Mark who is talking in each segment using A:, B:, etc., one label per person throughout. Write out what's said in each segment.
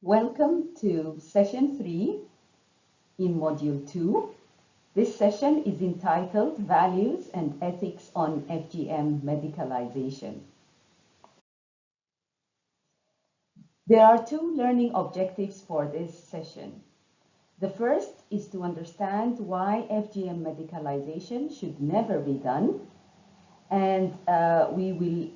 A: Welcome to session 3 in module 2. This session is entitled Values and Ethics on FGM Medicalization. There are two learning objectives for this session. The first is to understand why FGM medicalization should never be done, and we will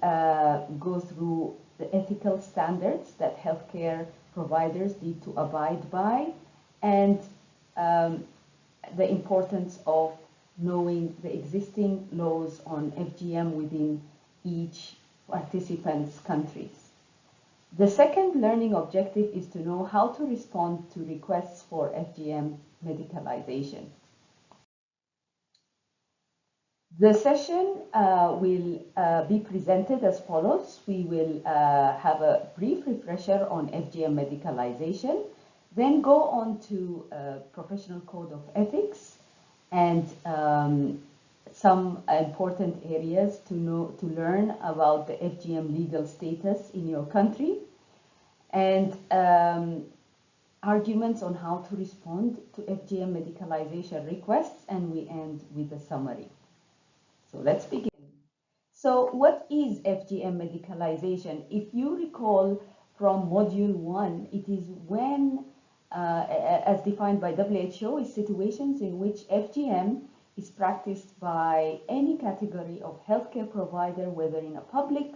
A: go through the ethical standards that healthcare providers need to abide by, and the importance of knowing the existing laws on FGM within each participant's countries. The second learning objective is to know how to respond to requests for FGM medicalization. The session will be presented as follows. We will have a brief refresher on FGM medicalization, then go on to professional code of ethics and some important areas to learn about the FGM legal status in your country, and arguments on how to respond to FGM medicalization requests, and we end with a summary. So let's begin. So what is FGM medicalization? If you recall from module 1, it is when, as defined by WHO, is situations in which FGM is practiced by any category of healthcare provider, whether in a public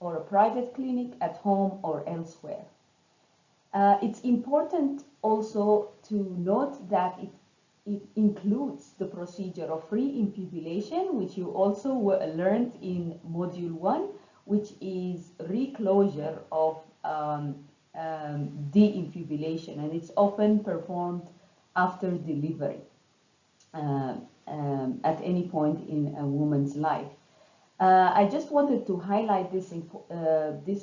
A: or a private clinic, at home or elsewhere. It's important also to note that it includes the procedure of free infibulation, which you also learned in module 1, which is reclosure of de-infibulation, and it's often performed after delivery at any point in a woman's life. I just wanted to highlight this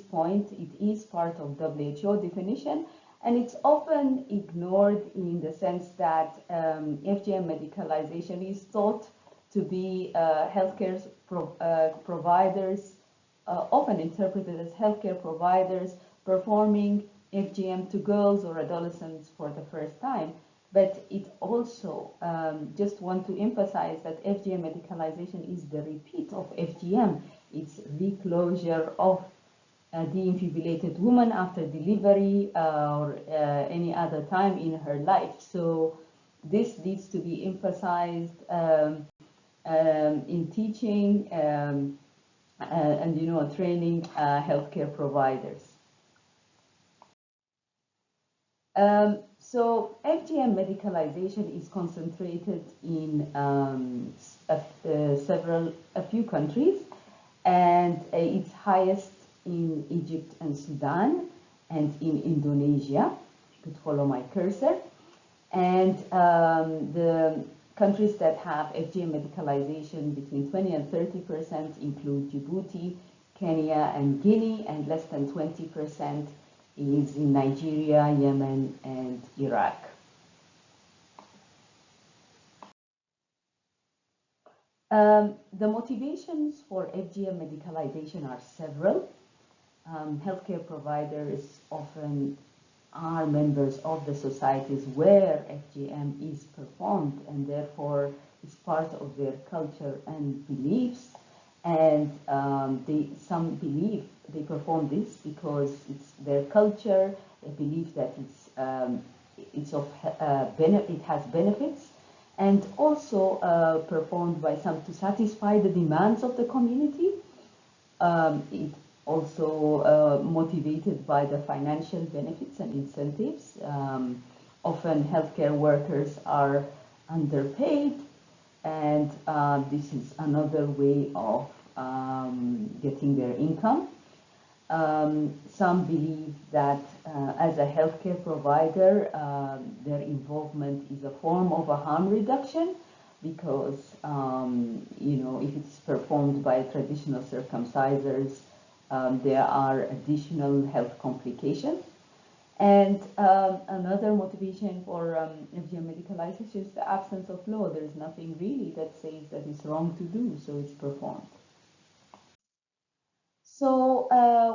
A: point. It is part of WHO definition, and it's often ignored in the sense that FGM medicalization is thought to be healthcare providers, often interpreted as healthcare providers performing FGM to girls or adolescents for the first time. But it also, just want to emphasize that FGM medicalization is the repeat of FGM. It's reclosure of a de-infibulated woman after delivery or any other time in her life. So this needs to be emphasized in teaching and training healthcare providers. So FGM medicalization is concentrated in a few countries, and it's highest in Egypt and Sudan, and in Indonesia. You could follow my cursor. And the countries that have FGM medicalization between 20 and 30% include Djibouti, Kenya, and Guinea, and less than 20% is in Nigeria, Yemen, and Iraq. The motivations for FGM medicalization are several. Healthcare providers often are members of the societies where FGM is performed, and therefore is part of their culture and beliefs. And some believe they perform this because it's their culture. They believe that it has benefits, and also performed by some to satisfy the demands of the community. It also motivated by the financial benefits and incentives. Often healthcare workers are underpaid, and this is another way of getting their income. Some believe that as a healthcare provider, their involvement is a form of a harm reduction, because if it's performed by traditional circumcisers, there are additional health complications. And another motivation for FGM medicalization is the absence of law. There is nothing really that says that it's wrong to do, so it's performed. So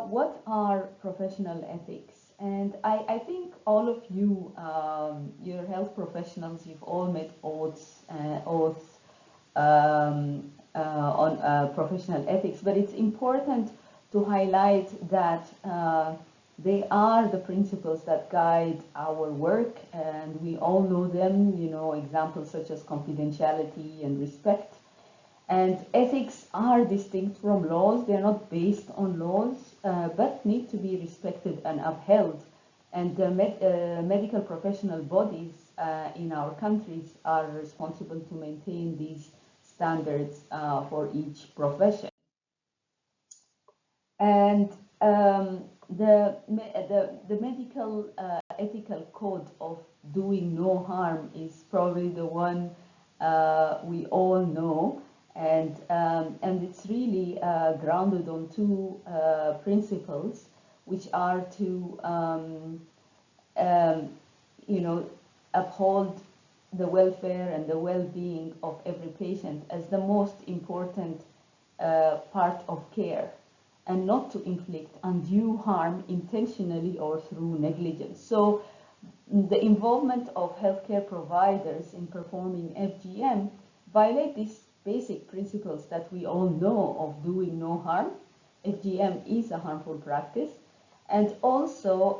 A: what are professional ethics? And I think all of you, you're health professionals, you've all made oaths on professional ethics, but it's important to highlight that they are the principles that guide our work, and we all know them, you know, examples such as confidentiality and respect. And ethics are distinct from laws. They're not based on laws, but need to be respected and upheld. And the medical professional bodies in our countries are responsible to maintain these standards for each profession. And the medical ethical code of doing no harm is probably the one we all know, and it's really grounded on two principles, which are to um, you know, uphold the welfare and the well-being of every patient as the most important part of care, and not to inflict undue harm intentionally or through negligence. So the involvement of healthcare providers in performing FGM violate these basic principles that we all know of doing no harm. FGM is a harmful practice, and also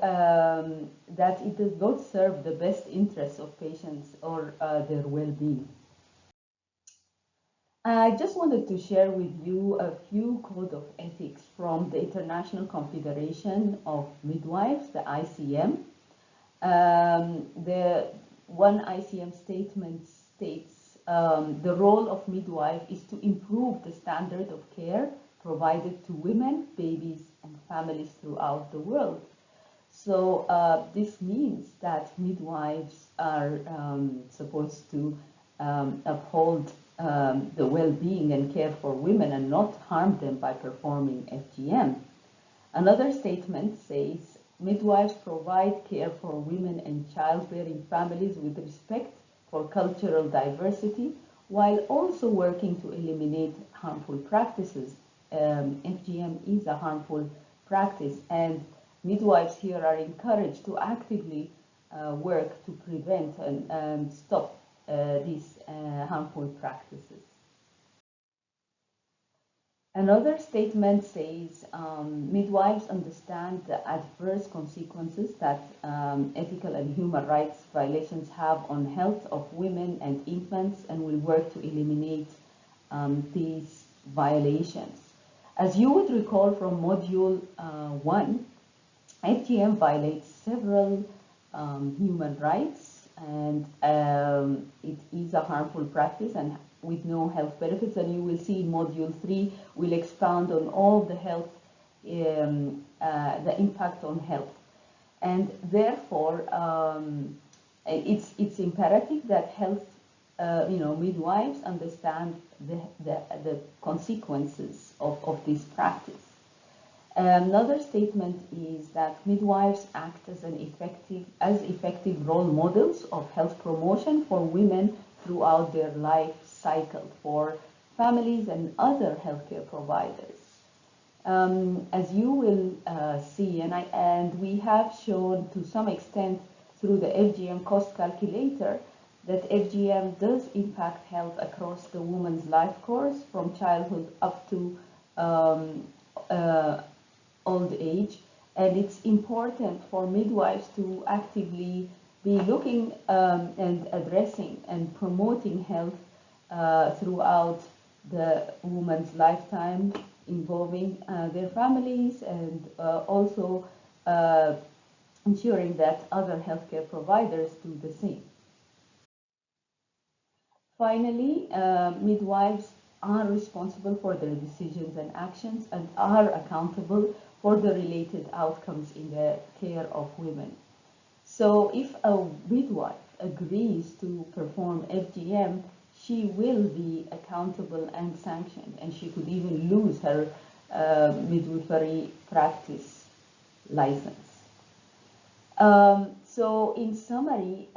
A: that it does not serve the best interests of patients or their well-being. I just wanted to share with you a few code of ethics from the International Confederation of Midwives, the ICM. The one ICM statement states the role of midwife is to improve the standard of care provided to women, babies, and families throughout the world. So this means that midwives are supposed to uphold the well-being and care for women and not harm them by performing FGM. Another statement says midwives provide care for women and childbearing families with respect for cultural diversity, while also working to eliminate harmful practices. FGM is a harmful practice, and midwives here are encouraged to actively work to prevent and stop these harmful practices. Another statement says midwives understand the adverse consequences that ethical and human rights violations have on health of women and infants, and will work to eliminate these violations. As you would recall from Module 1, FGM violates several human rights, and it is a harmful practice and with no health benefits. And you will see in Module 3, we'll expound on all the health, the impact on health. And therefore, it's imperative that health, midwives understand the consequences of this practice. Another statement is that midwives act as effective role models of health promotion for women throughout their life cycle, for families and other healthcare providers. As you will see, and we have shown to some extent through the FGM cost calculator that FGM does impact health across the woman's life course from childhood up to old age, and it's important for midwives to actively be looking and addressing and promoting health throughout the woman's lifetime, involving their families, and also ensuring that other healthcare providers do the same. Finally, midwives are responsible for their decisions and actions and are accountable for the related outcomes in the care of women. So if a midwife agrees to perform FGM, she will be accountable and sanctioned, and she could even lose her midwifery practice license. So in summary,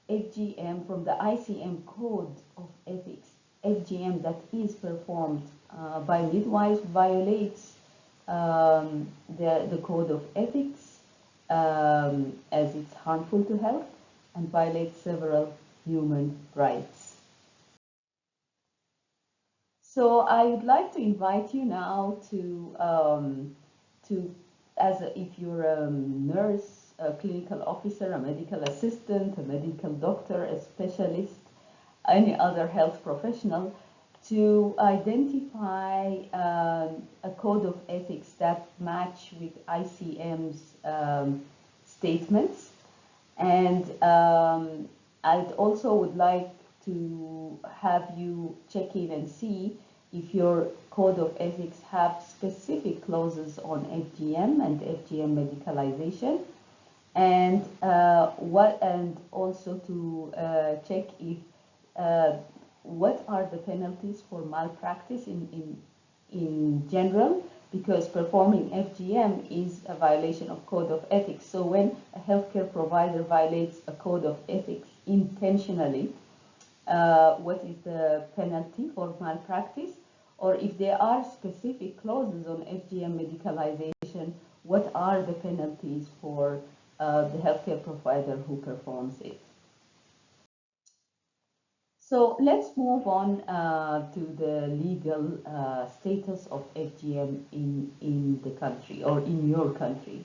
A: FGM from the ICM Code of Ethics, FGM that is performed by midwives violates the Code of Ethics, as it's harmful to health and violates several human rights. So I would like to invite you now if you're a nurse, a clinical officer, a medical assistant, a medical doctor, a specialist, any other health professional, to identify a code of ethics that match with ICM's statements. And I'd also would like to have you check in and see if your code of ethics have specific clauses on FGM and FGM medicalization, and also to check if what are the penalties for malpractice in general, because performing FGM is a violation of code of ethics. So when a healthcare provider violates a code of ethics intentionally, what is the penalty for malpractice? Or if there are specific clauses on FGM medicalization, what are the penalties for the healthcare provider who performs it? So let's move on to the legal status of FGM in the country, or in your country,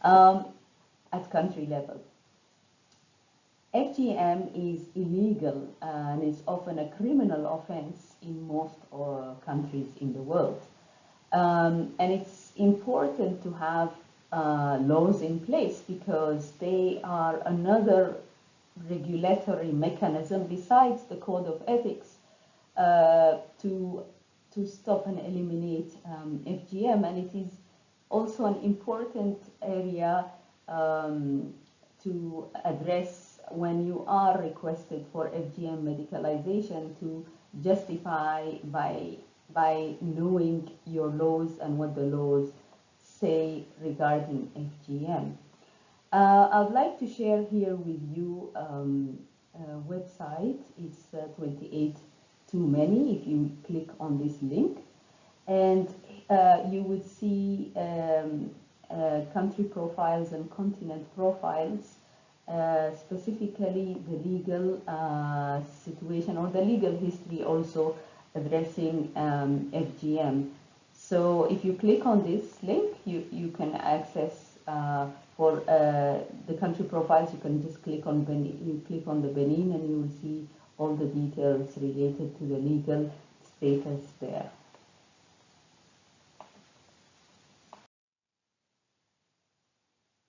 A: at country level. FGM is illegal and is often a criminal offense in most countries in the world. And it's important to have laws in place because they are another regulatory mechanism besides the code of ethics to stop and eliminate FGM, and it is also an important area to address when you are requested for FGM medicalization, to justify by knowing your laws and what the laws say regarding FGM. I would like to share here with you a website. It's 28 Too Many. If you click on this link, and you would see country profiles and continent profiles, specifically the legal situation or the legal history also addressing FGM. So if you click on this link, you can access for the country profiles. You can just click on Benin, you click on the Benin, and you will see all the details related to the legal status there.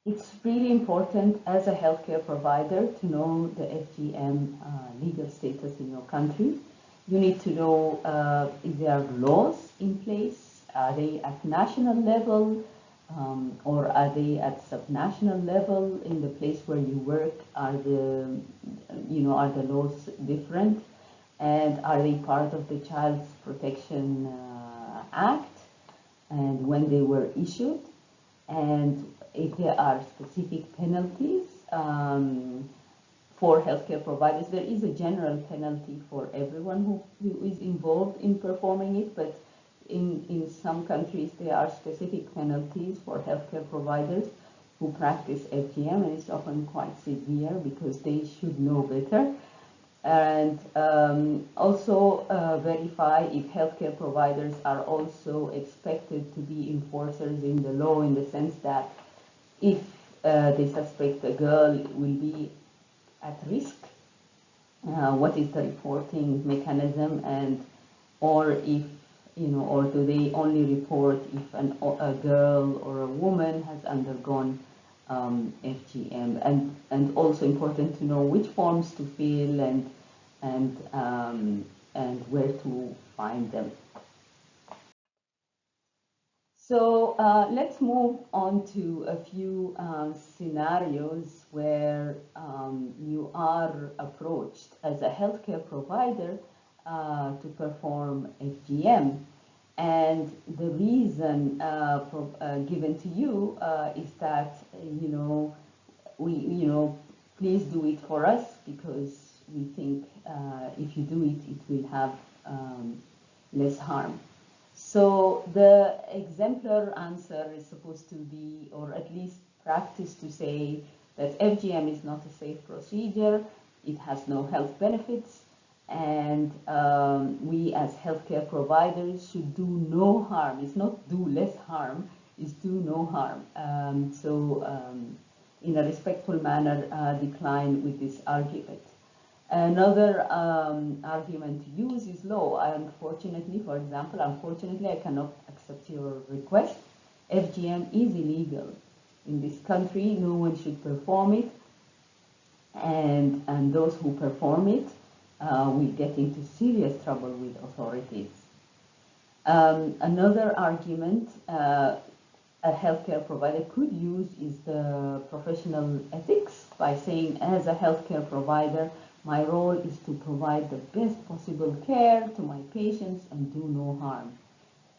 A: It's really important as a healthcare provider to know the FGM legal status in your country. You need to know if there are laws in place. Are they at national level? Or are they at subnational level in the place where you work? Are the laws different? And are they part of the Child Protection Act? And when they were issued? And if there are specific penalties for healthcare providers. There is a general penalty for everyone who is involved in performing it, but in some countries there are specific penalties for healthcare providers who practice FGM, and it's often quite severe because they should know better. And also verify if healthcare providers are also expected to be enforcers in the law, in the sense that if they suspect a girl will be at risk, what is the reporting mechanism, and or if or do they only report if a girl or a woman has undergone FGM, and also important to know which forms to fill and where to find them. So let's move on to a few scenarios where you are approached as a healthcare provider to perform FGM. And the reason given to you is that, please do it for us, because we think if you do it, it will have less harm. So the exemplar answer is supposed to be, or at least practice to say that FGM is not a safe procedure, it has no health benefits, and we as healthcare providers should do no harm. It's not do less harm, it's do no harm. In a respectful manner, decline with this argument. Another argument to use is law. Unfortunately, for example, I cannot accept your request. FGM is illegal in this country. No one should perform it, and those who perform it will get into serious trouble with authorities. Another argument a healthcare provider could use is the professional ethics, by saying, as a healthcare provider, my role is to provide the best possible care to my patients and do no harm.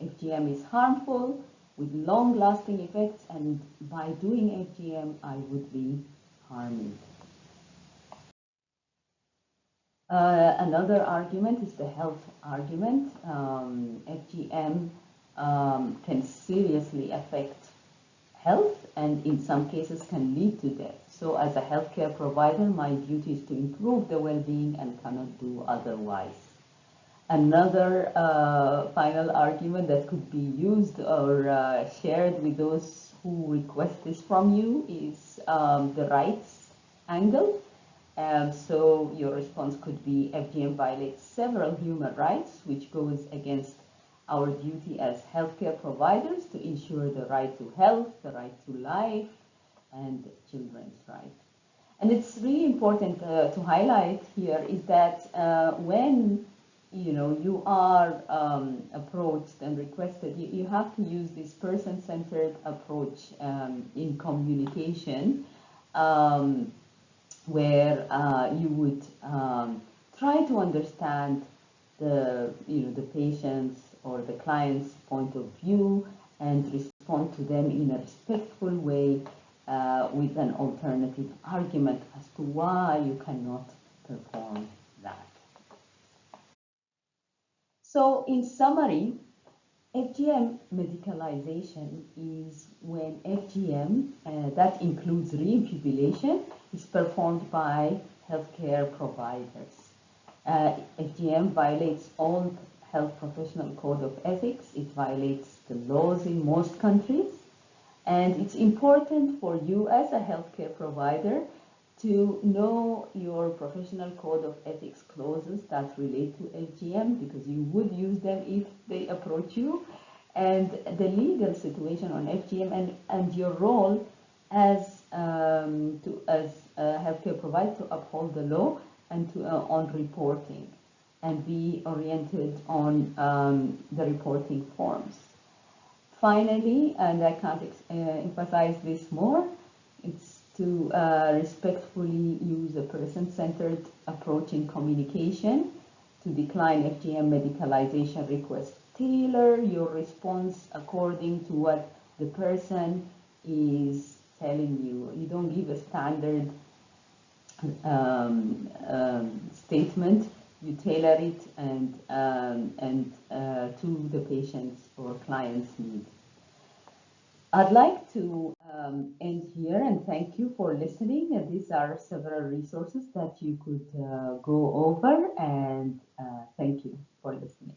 A: FGM is harmful with long-lasting effects, and by doing FGM, I would be harming. Another argument is the health argument. FGM can seriously affect health and in some cases can lead to death. So as a healthcare provider, my duty is to improve the well-being and cannot do otherwise. Another final argument that could be used or shared with those who request this from you is the rights angle. So your response could be FGM violates several human rights, which goes against our duty as healthcare providers to ensure the right to health, the right to life, and children's rights. And it's really important to highlight here is that when you are approached and requested, you have to use this person-centered approach in communication, where you would try to understand the patient's or the client's point of view and respond to them in a respectful way with an alternative argument as to why you cannot perform that. So in summary, FGM medicalization is when FGM, that includes re-infibulation, is performed by healthcare providers. FGM violates all health professional code of ethics. It violates the laws in most countries. And it's important for you as a healthcare provider to know your professional code of ethics clauses that relate to FGM, because you would use them if they approach you, and the legal situation on FGM and your role as a healthcare provider to uphold the law and to on reporting, and be oriented on the reporting forms. Finally, and I can't emphasize this more, it's to respectfully use a person-centered approach in communication, to decline FGM medicalization requests. Tailor your response according to what the person is telling you. You don't give a standard statement. You tailor it and to the patient's or client's needs. I'd like to end here and thank you for listening. These are several resources that you could go over, and thank you for listening.